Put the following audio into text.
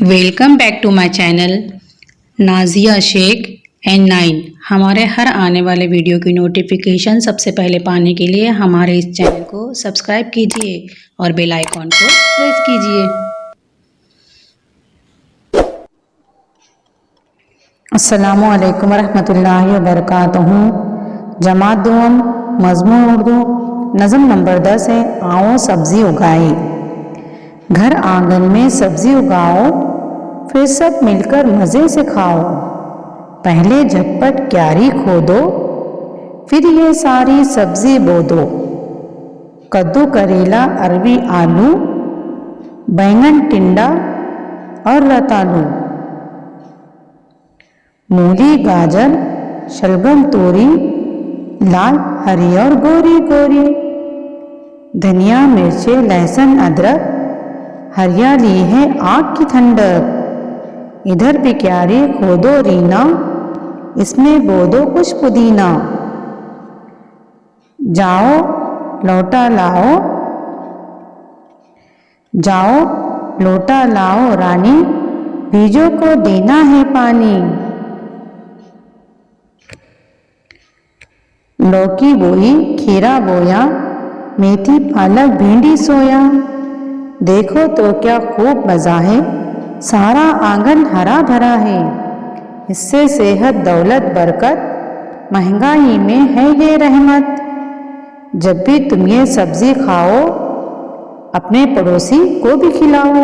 Welcome back to my channel Nazia Shaikh and 9। हमारे हर आने वाले वीडियो की नोटिफिकेशन सबसे पहले पाने के लिए हमारे इस चैनल को सब्सक्राइब कीजिए और बेल आइकॉन को प्रेस कीजिए। अस्सलामु अलैकुम रहमतुल्लाहि व बरकातहू। जमात दुम मज़मून उर्दू नज़म नंबर 10 है। आओ सब्ज़ी उगाए। घर आंगन में सब्ज़ी उगाओ, फिर सब मिलकर मज़े से खाओ। पहले झटपट क्यारी खोदो, फिर ये सारी सब्ज़ी बो दो। कद्दू, करेला, अरबी, आलू, बैंगन, टिंडा और रतालू, मूली, गाजर, शलगम, तोरी, लाल, हरी और गोरी गोरी, धनिया, मिर्चे, लहसुन, अदरक, हरियाली है आग की ठंडक। इधर भी क्यारी खोदो रीना, इसमें बो दो कुछ पुदीना। जाओ लोटा लाओ, जाओ लोटा लाओ रानी, बीजों को देना है पानी। लौकी बोई, खीरा बोया, मेथी, पालक, भिंडी, सोया। देखो तो क्या खूब मज़ा है, सारा आंगन हरा भरा है। इससे सेहत, दौलत, बरकत, महंगाई में है ये रहमत। जब भी तुम ये सब्ज़ी खाओ, अपने पड़ोसी को भी खिलाओ।